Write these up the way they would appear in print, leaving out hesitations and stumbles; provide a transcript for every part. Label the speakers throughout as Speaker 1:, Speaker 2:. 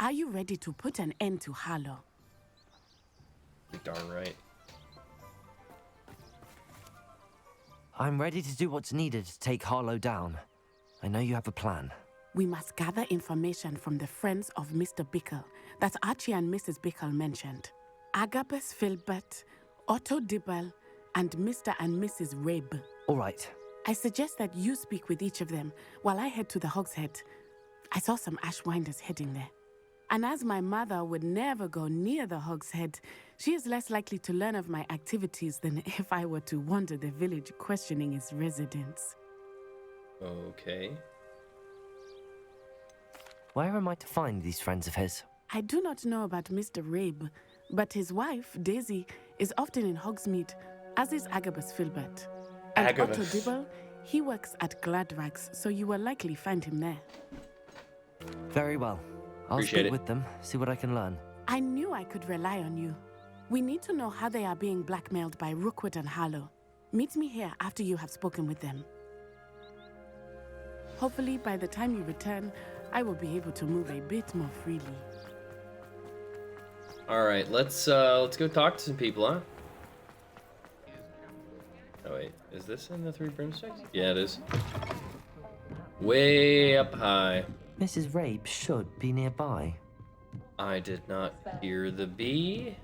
Speaker 1: Are you ready to put an end to Harlow?
Speaker 2: You're darn right.
Speaker 3: I'm ready to do what's needed to take Harlow down. I know you have a plan.
Speaker 1: We must gather information from the friends of Mr. Bickle that Archie and Mrs. Bickle mentioned. Agabus Filbert, Otto Dibble, and Mr. and Mrs. Rabe.
Speaker 3: All right.
Speaker 1: I suggest that you speak with each of them while I head to the Hogs Head. I saw some Ashwinders heading there. And as my mother would never go near the Hogs Head, she is less likely to learn of my activities than if I were to wander the village questioning its residents.
Speaker 2: Okay.
Speaker 3: Where am I to find these friends of his?
Speaker 1: I do not know about Mr. Rabe, but his wife, Daisy, is often in Hogsmeade, as is Agabus Filbert. And
Speaker 2: Agabus.
Speaker 1: Otto Dibble, he works at Gladrags, so you will likely find him there.
Speaker 3: Very well. I'll
Speaker 2: Appreciate
Speaker 3: speak
Speaker 2: it.
Speaker 3: with them, see what I can learn.
Speaker 1: I knew I could rely on you. We need to know how they are being blackmailed by Rookwood and Harlow. Meet me here after you have spoken with them. Hopefully, by the time you return, I will be able to move a bit more freely.
Speaker 2: All right, let's go talk to some people, huh? Oh wait, is this in the Three Broomsticks? Yeah, it is. Way up high.
Speaker 3: Mrs. Rabe should be nearby.
Speaker 2: I did not hear the B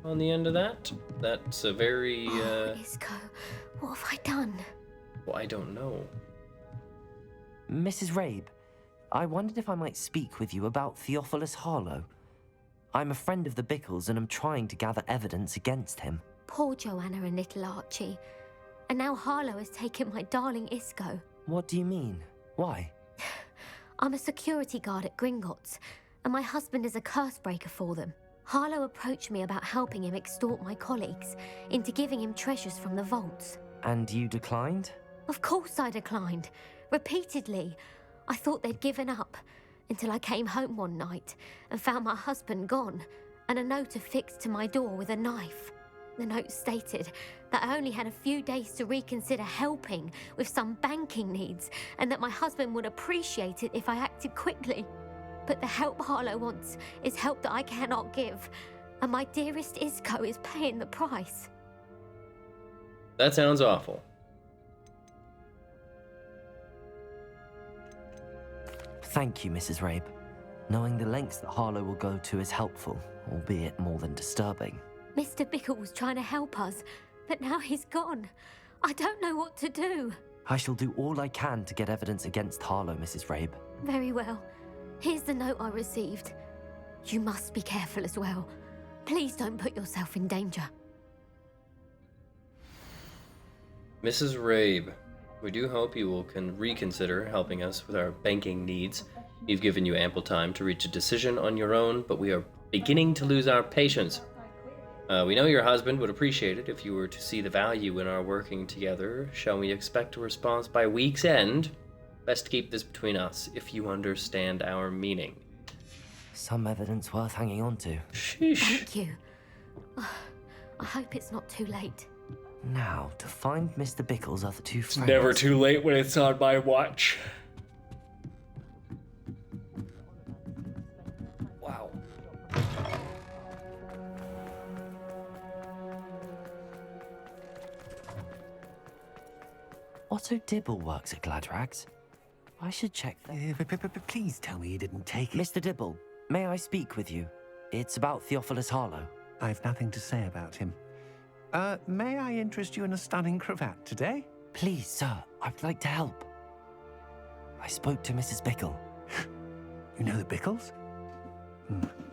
Speaker 2: on the end of that. That's a very,
Speaker 4: Isco, what have I done?
Speaker 2: well, I don't know.
Speaker 3: Mrs. Rabe, I wondered if I might speak with you about Theophilus Harlow. I'm a friend of the Bickles and I'm trying to gather evidence against him.
Speaker 4: Poor Joanna and little Archie. And now Harlow has taken my darling Isco.
Speaker 3: What do you mean? Why?
Speaker 4: I'm a security guard at Gringotts, and my husband is a curse breaker for them. Harlow approached me about helping him extort my colleagues into giving him treasures from the vaults.
Speaker 3: And you declined?
Speaker 4: Of course I declined. Repeatedly. I thought they'd given up, until I came home one night and found my husband gone, and a note affixed to my door with a knife. The note stated that I only had a few days to reconsider helping with some banking needs, and that my husband would appreciate it if I acted quickly. But the help Harlow wants is help that I cannot give, and my dearest Isco is paying the price.
Speaker 2: That sounds awful.
Speaker 3: Thank you, Mrs. Rabe. Knowing the lengths that Harlow will go to is helpful, albeit more than disturbing.
Speaker 4: Mr. Bickle was trying to help us, but now he's gone. I don't know what to do.
Speaker 3: I shall do all I can to get evidence against Harlow, Mrs. Rabe.
Speaker 4: Very well. Here's the note I received. You must be careful as well. Please don't put yourself in danger.
Speaker 2: Mrs. Rabe, we do hope you will reconsider helping us with our banking needs. We've given you ample time to reach a decision on your own, but we are beginning to lose our patience. We know your husband would appreciate it if you were to see the value in our working together. Shall we expect a response by week's end? Best keep this between us, if you understand our meaning.
Speaker 3: Some evidence worth hanging on to.
Speaker 2: Sheesh.
Speaker 4: Thank you. I hope it's not too late.
Speaker 3: Now, to find Mr. Bickle's other two friends.
Speaker 2: Never too late when it's on my watch. Wow.
Speaker 3: Otto Dibble works at Gladrags. I should check that.
Speaker 5: Please tell me you didn't take it.
Speaker 3: Mr. Dibble, may I speak with you? It's about Theophilus Harlow.
Speaker 5: I've nothing to say about him. May I interest you in a stunning cravat today?
Speaker 3: Please, sir, I'd like to help. I spoke to Mrs. Bickle.
Speaker 5: You know the Bickles?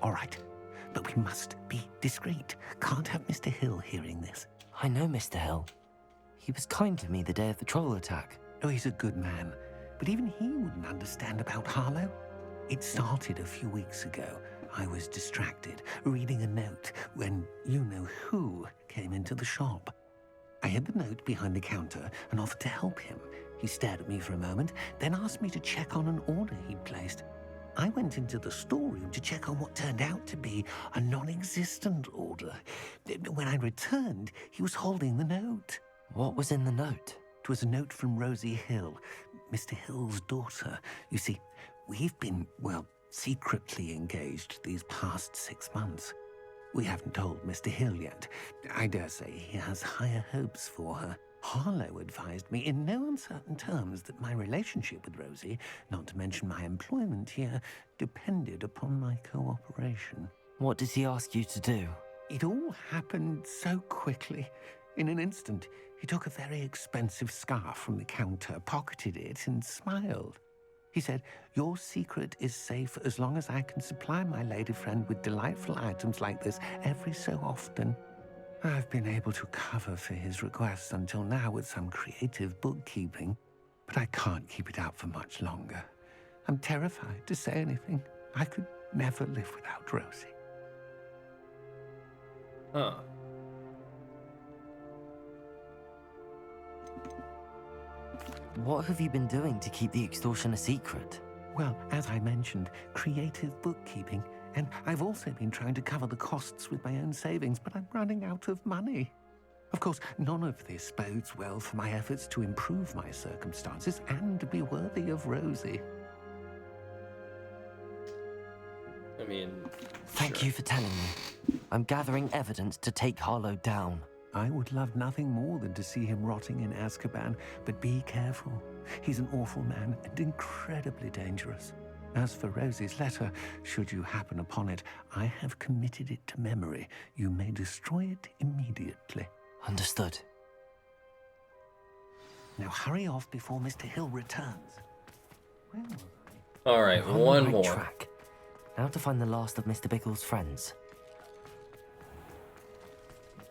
Speaker 5: All right. But we must be discreet. Can't have Mr. Hill hearing this.
Speaker 3: I know Mr. Hill. He was kind to me the day of the troll attack.
Speaker 5: Oh, he's a good man. But even he wouldn't understand about Harlow. It started a few weeks ago. I was distracted, reading a note, when you-know-who came into the shop. I hid the note behind the counter and offered to help him. He stared at me for a moment, then asked me to check on an order he'd placed. I went into the storeroom to check on what turned out to be a non-existent order. When I returned, he was holding the note.
Speaker 3: What was in the note?
Speaker 5: It was a note from Rosie Hill, Mr. Hill's daughter. You see, we've been, well, secretly engaged these past 6 months. We haven't told Mr. Hill yet. I dare say he has higher hopes for her. Harlow advised me in no uncertain terms that my relationship with Rosie, not to mention my employment here, depended upon my cooperation.
Speaker 3: What did he ask you to do?
Speaker 5: It all happened so quickly. In an instant, he took a very expensive scarf from the counter, pocketed it, and smiled. He said, "Your secret is safe as long as I can supply my lady friend with delightful items like this every so often." I've been able to cover for his requests until now with some creative bookkeeping, but I can't keep it up for much longer. I'm terrified to say anything. I could never live without Rosie.
Speaker 2: Huh.
Speaker 3: What have you been doing to keep the extortion a secret?
Speaker 5: Well, as I mentioned, creative bookkeeping. And I've also been trying to cover the costs with my own savings, but I'm running out of money. Of course, none of this bodes well for my efforts to improve my circumstances and be worthy of Rosie.
Speaker 2: I mean,
Speaker 3: Thank
Speaker 2: sure.
Speaker 3: you for telling me. I'm gathering evidence to take Harlow down.
Speaker 5: I would love nothing more than to see him rotting in Azkaban, but be careful. He's an awful man and incredibly dangerous. As for Rosie's letter, should you happen upon it, I have committed it to memory. You may destroy it immediately.
Speaker 3: Understood.
Speaker 5: Now hurry off before Mr. Hill returns. Where was
Speaker 2: All right,
Speaker 3: I'm on the
Speaker 2: one
Speaker 3: right
Speaker 2: more.
Speaker 3: track. Now to find the last of Mr. Bickle's friends.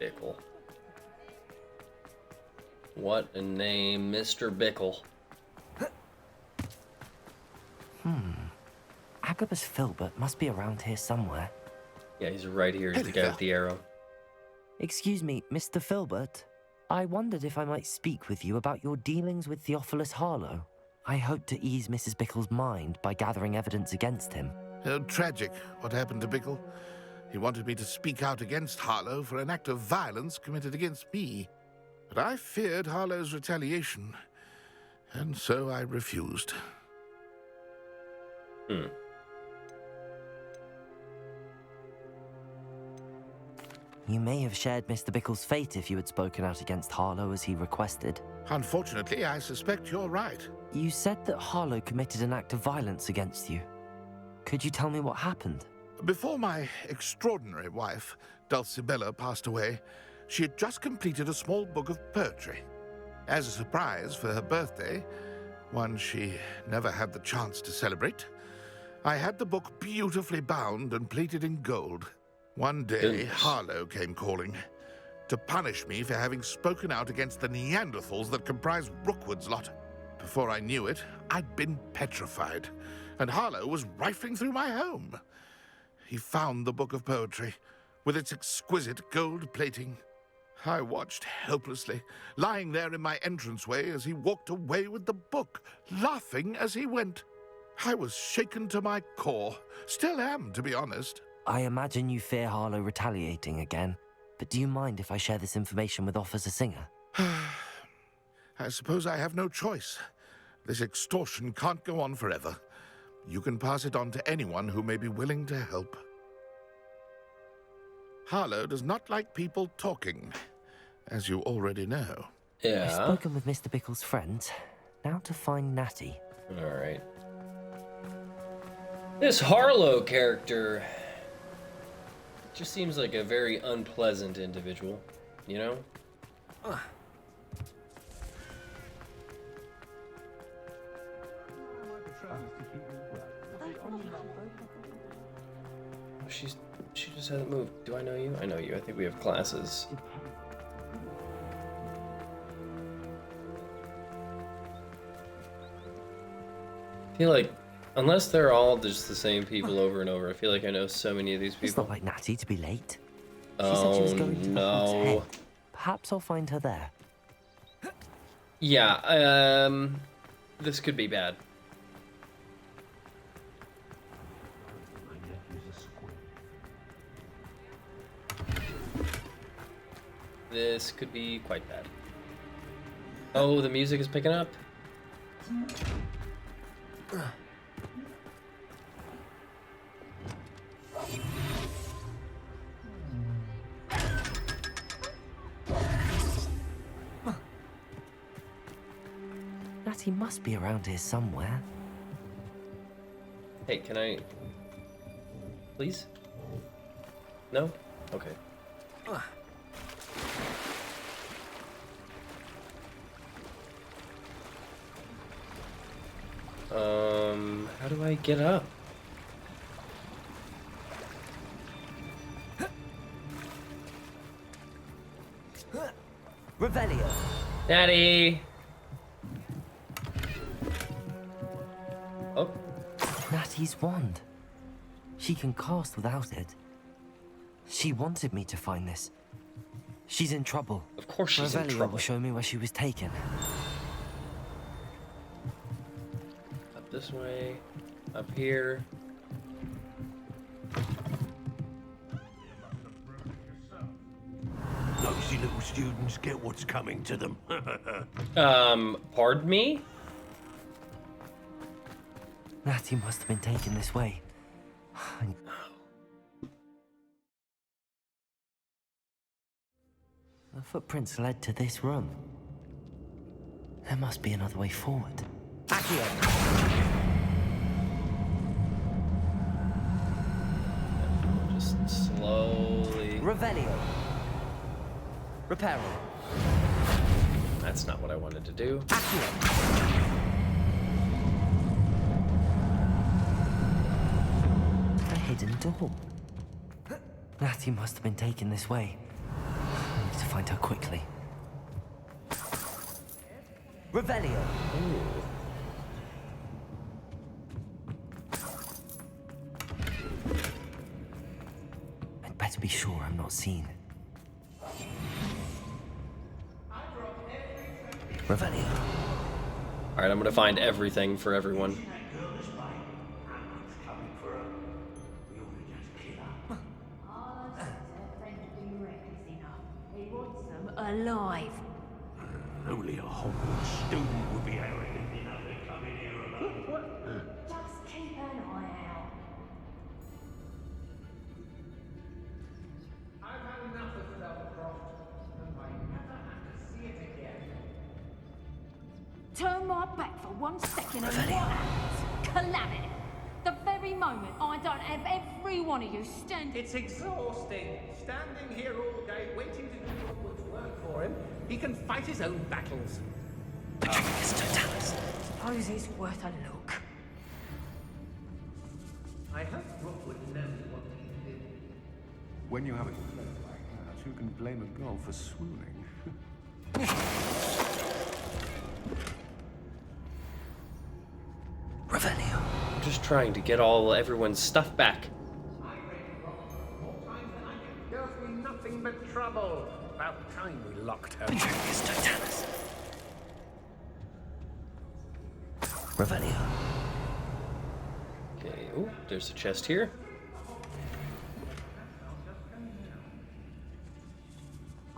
Speaker 2: Bickle. What a name, Mr. Bickle.
Speaker 3: Agabus Filbert must be around here somewhere.
Speaker 2: Yeah, he's right here. He's the guy with the arrow.
Speaker 3: Excuse me, Mr. Filbert. I wondered if I might speak with you about your dealings with Theophilus Harlow. I hope to ease Mrs. Bickle's mind by gathering evidence against him.
Speaker 6: Tragic, what happened to Bickle. He wanted me to speak out against Harlow for an act of violence committed against me. But I feared Harlow's retaliation, and so I refused.
Speaker 3: You may have shared Mr. Bickle's fate if you had spoken out against Harlow as he requested.
Speaker 6: Unfortunately, I suspect you're right.
Speaker 3: You said that Harlow committed an act of violence against you. Could you tell me what happened?
Speaker 6: Before my extraordinary wife, Dulcibella, passed away, she had just completed a small book of poetry. As a surprise for her birthday, one she never had the chance to celebrate, I had the book beautifully bound and plated in gold. One day,
Speaker 2: Goodness.
Speaker 6: Harlow came calling to punish me for having spoken out against the Neanderthals that comprised Rookwood's lot. Before I knew it, I'd been petrified, and Harlow was rifling through my home. He found the book of poetry, with its exquisite gold plating. I watched helplessly, lying there in my entranceway as he walked away with the book, laughing as he went. I was shaken to my core. Still am, to be honest.
Speaker 3: I imagine you fear Harlow retaliating again, but do you mind if I share this information with Officer Singer?
Speaker 6: I suppose I have no choice. This extortion can't go on forever. You can pass it on to anyone who may be willing to help. Harlow does not like people talking, as you already know.
Speaker 3: I've
Speaker 2: Yeah.
Speaker 3: spoken with Mr. Bickle's friends. Now to find Natty.
Speaker 2: All right. This Harlow character just seems like a very unpleasant individual, you know? She just hasn't moved. Do I know you? I know you. I think we have classes. I feel like, unless they're all just the same people over and over, I feel like I know so many of these
Speaker 3: It's
Speaker 2: people.
Speaker 3: not like Natty to be late. She said she was
Speaker 2: Oh
Speaker 3: going to the Hogs
Speaker 2: no.
Speaker 3: Head. Perhaps I'll find her there.
Speaker 2: Yeah, this could be bad. This could be quite bad. Oh, the music is picking up.
Speaker 3: He must be around here somewhere.
Speaker 2: Hey, can I... Please? No? Okay. How do I get up?
Speaker 3: Revelio.
Speaker 2: Natty! Oh,
Speaker 3: Natty's wand. She can cast without it. She wanted me to find this. She's in trouble.
Speaker 2: of course she's in
Speaker 3: Revelio
Speaker 2: trouble.
Speaker 3: will show me where she was taken.
Speaker 2: Up this way. Up here.
Speaker 5: Nosy little students get what's coming to them.
Speaker 2: Pardon me?
Speaker 3: Natty must have been taken this way. The footprints led to this room. There must be another way forward.
Speaker 2: Just slowly.
Speaker 3: Revelio. Reparo.
Speaker 2: That's not what I wanted to do.
Speaker 3: A hidden door. Natty must have been taken this way. I need to find her quickly. Revelio. I'd better be sure I'm not seen. Revelio.
Speaker 2: Alright, I'm gonna find everything for everyone.
Speaker 7: Alive.
Speaker 5: Only a Hogwarts student would be arrogant enough to come in here alone.
Speaker 7: Just keep an eye out.
Speaker 8: I've had enough of Belcroft, and I never have to see it again.
Speaker 7: Turn my back for 1 second and what happens? Calamity. The very moment I don't have every one of you standing.
Speaker 8: It's exhausting, standing here all day, waiting to do Rookwood's work for him. He can fight his own battles.
Speaker 7: Suppose it's worth a look.
Speaker 8: I hope Rookwood knows what he did.
Speaker 9: When you have it close like that, who can blame a girl for swooning?
Speaker 3: Revelio.
Speaker 2: I'm just trying to get everyone's stuff back.
Speaker 8: I break Rookwood more times than I can. Girls me nothing but trouble. About time we locked her.
Speaker 3: Revelio.
Speaker 2: Okay, oh, there's a chest here.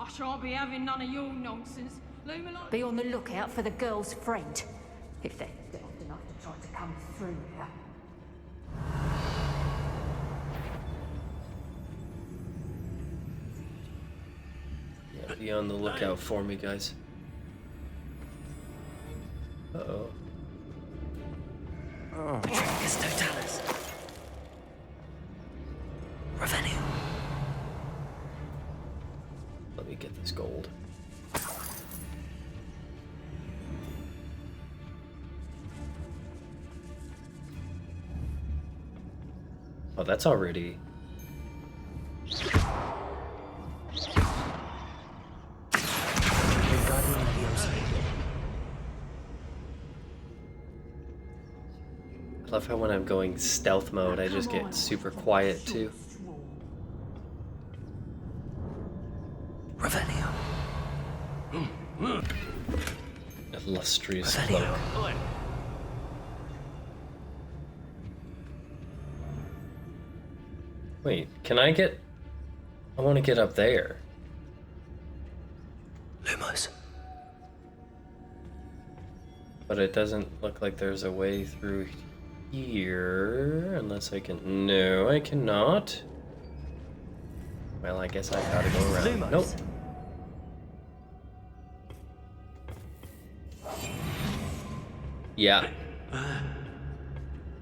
Speaker 7: I shan't be having none of your nonsense. Be on the lookout for the girl's friend. If they're daft enough to try to come through here.
Speaker 2: Yeah, be on the lookout for me, guys. Uh-oh.
Speaker 3: Petricus totalis. Revelio.
Speaker 2: Let me get this gold. Oh, that's already... I love how when I'm going stealth mode, I just get super quiet too.
Speaker 3: Revelio.
Speaker 2: Illustrious
Speaker 3: Revelio.
Speaker 2: cloak. Wait, can I get... I want to get up there.
Speaker 3: Lumos.
Speaker 2: But it doesn't look like there's a way through here, unless I can... No, I cannot. Well, I guess I gotta go around.
Speaker 3: Lumos.
Speaker 2: Nope. Yeah.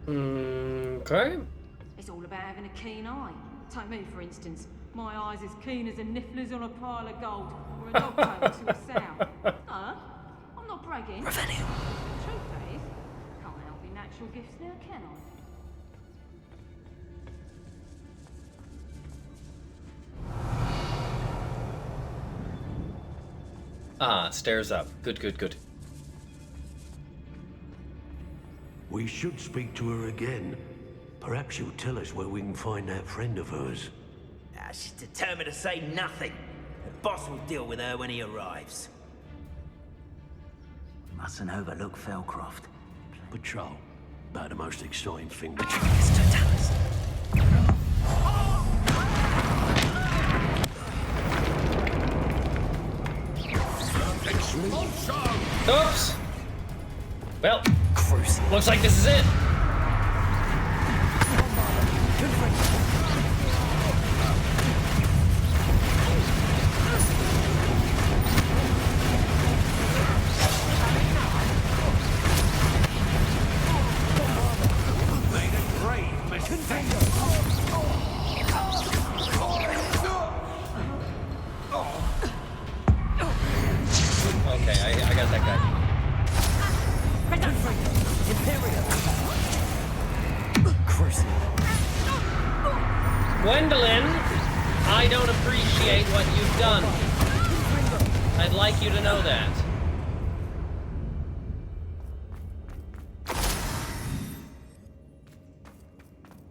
Speaker 2: Okay.
Speaker 7: It's all about having a keen eye. Take me, for instance. My eye's as keen as a niffler's on a pile of gold, or a dog tail to a sow. I'm not bragging.
Speaker 3: Revelio.
Speaker 7: The truth is, can't help your natural gifts now, can I?
Speaker 2: Ah, stairs up. Good, good, good.
Speaker 10: We should speak to her again. Perhaps she'll tell us where we can find that friend of hers.
Speaker 11: She's determined to say nothing. The boss will deal with her when he arrives. Mustn't overlook Felcroft.
Speaker 10: Patrol. About the most exciting thing.
Speaker 2: Oops! Well, looks like this is it. Okay, I got that guy. Gwendolyn, I don't appreciate what you've done. I'd like you to know that.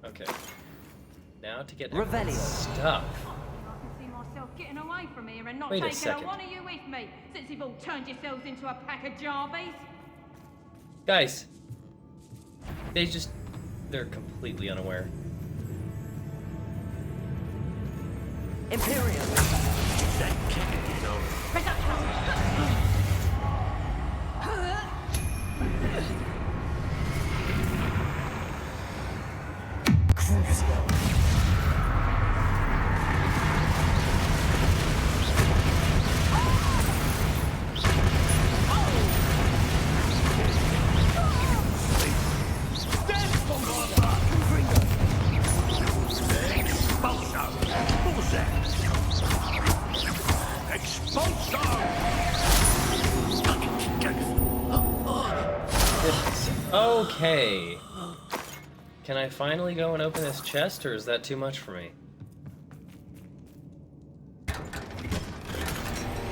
Speaker 2: Okay. Now to get
Speaker 3: Revelio.
Speaker 2: stuff.
Speaker 7: I can see myself getting away from here and not
Speaker 2: Wait a
Speaker 7: taking
Speaker 2: second.
Speaker 7: a one of you with me, since you've all turned yourselves into a pack of Jarvies.
Speaker 2: Guys, they're completely unaware.
Speaker 3: Imperium.
Speaker 2: Okay. Can I finally go and open this chest, or is that too much for me?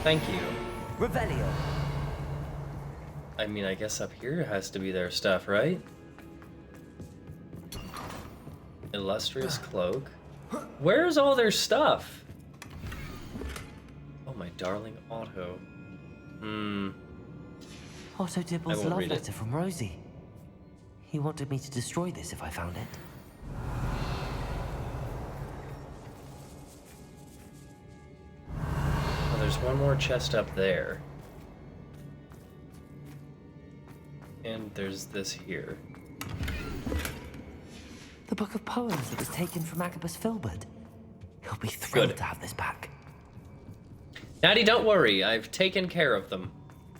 Speaker 2: Thank you.
Speaker 3: Revelio.
Speaker 2: I mean, I guess up here has to be their stuff, right? Illustrious cloak. Where's all their stuff? Oh, my darling Otto.
Speaker 3: Otto
Speaker 2: I
Speaker 3: Dibble's
Speaker 2: won't
Speaker 3: love
Speaker 2: read it.
Speaker 3: letter from Rosie. He wanted me to destroy this if I found it.
Speaker 2: Well, there's one more chest up there. And there's this here.
Speaker 3: The book of poems that was taken from Agabus Filbert. He'll be thrilled
Speaker 2: Good.
Speaker 3: to have this back.
Speaker 2: Natty, don't worry. I've taken care of them.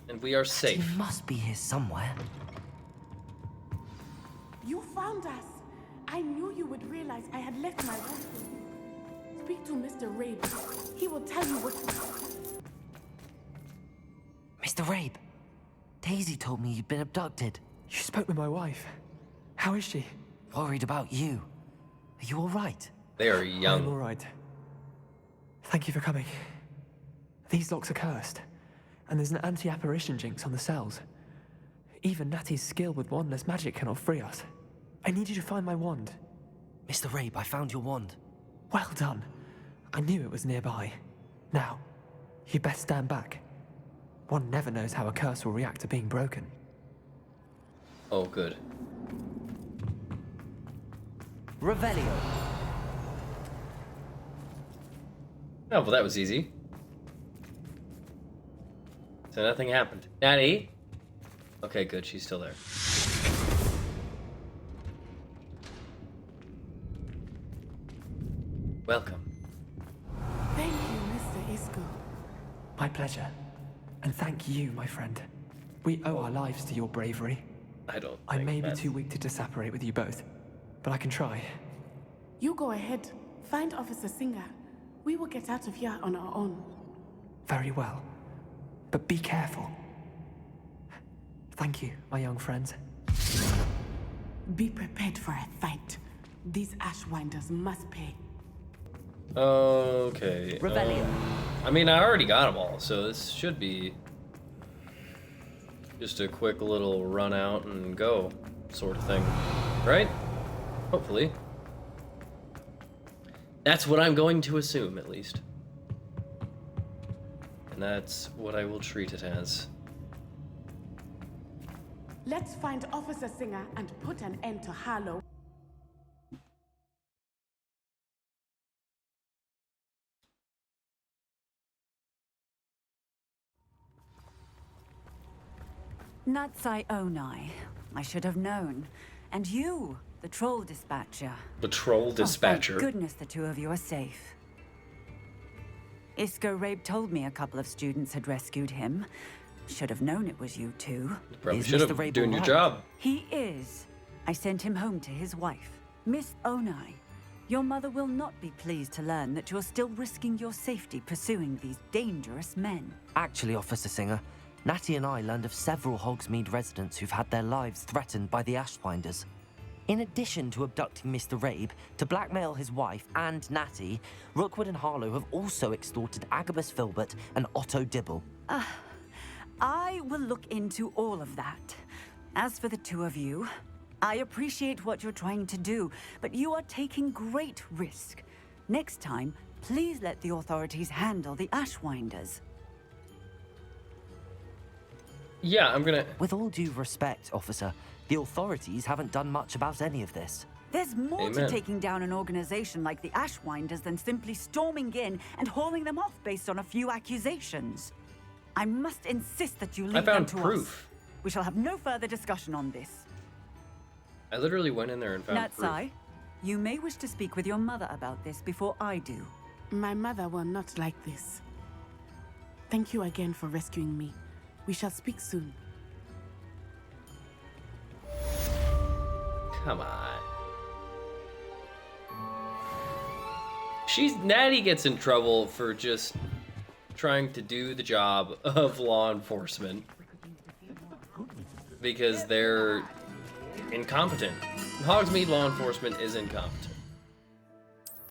Speaker 2: And we are safe.
Speaker 3: He must be here somewhere.
Speaker 1: You found us. I knew you would realize I had left my wand. Speak to Mr. Rabe. He will tell you what.
Speaker 3: Mr. Rabe, Daisy told me you'd been abducted.
Speaker 12: You spoke with my wife. How is she?
Speaker 3: Worried about you. Are you all right?
Speaker 2: They are
Speaker 12: I'm
Speaker 2: young.
Speaker 12: all right. Thank you for coming. These locks are cursed, and there's an anti-apparition jinx on the cells. Even Natty's skill with wandless magic cannot free us. I need you to find my wand.
Speaker 3: Mr. Rabe, I found your wand.
Speaker 12: Well done. I knew it was nearby. Now, you best stand back. One never knows how a curse will react to being broken.
Speaker 2: Oh, good.
Speaker 3: Revelio.
Speaker 2: Oh, well, that was easy. So nothing happened. Natty? Okay, good. She's still there. Welcome.
Speaker 1: Thank you, Mr. Isco.
Speaker 12: My pleasure. And thank you, my friend. We owe our lives to your bravery.
Speaker 2: I don't
Speaker 12: I
Speaker 2: think
Speaker 12: may be
Speaker 2: that's-
Speaker 12: too weak to disapparate with you both, but I can try.
Speaker 1: You go ahead. Find Officer Singer. We will get out of here on our own.
Speaker 12: Very well. But be careful. Thank you, my young friends.
Speaker 1: Be prepared for a fight. These Ashwinders must pay.
Speaker 2: Okay.
Speaker 3: Revelio.
Speaker 2: I mean, I already got them all, so this should be just a quick little run out and go sort of thing, right? Hopefully. That's what I'm going to assume, at least. And that's what I will treat it as.
Speaker 1: Let's find Officer Singer and put an end to Harlow.
Speaker 13: Natsai Onai. I should have known. And you, the troll dispatcher.
Speaker 2: The troll dispatcher.
Speaker 13: Oh, thank goodness the two of you are safe. Isco Rabe told me a couple of students had rescued him. Should have known it was you two.
Speaker 2: Probably should have been doing your job.
Speaker 13: He is. I sent him home to his wife, Miss Onai. Your mother will not be pleased to learn that you're still risking your safety pursuing these dangerous men.
Speaker 3: Actually, Officer Singer, Natty and I learned of several Hogsmeade residents who've had their lives threatened by the Ashwinders. In addition to abducting Mr. Rabe to blackmail his wife and Natty, Rookwood and Harlow have also extorted Agabus Filbert and Otto Dibble.
Speaker 13: I will look into all of that. As for the two of you, I appreciate what you're trying to do, but you are taking great risk. Next time, please let the authorities handle the Ashwinders.
Speaker 2: Yeah, I'm gonna...
Speaker 3: With all due respect, officer, the authorities haven't done much about any of this.
Speaker 13: There's more to
Speaker 2: Amen.
Speaker 13: taking down an organization like the Ashwinders than simply storming in and hauling them off based on a few accusations. I must insist that you leave
Speaker 2: I
Speaker 13: them
Speaker 2: found
Speaker 13: to
Speaker 2: proof.
Speaker 13: us. We shall have no further discussion on this.
Speaker 2: I literally went in there and found proof.
Speaker 13: Natsai, you may wish to speak with your mother about this before I do.
Speaker 1: My mother will not like this. Thank you again for rescuing me. We shall speak soon.
Speaker 2: Come on. Natty gets in trouble for just trying to do the job of law enforcement because they're incompetent. Hogsmeade law enforcement is incompetent.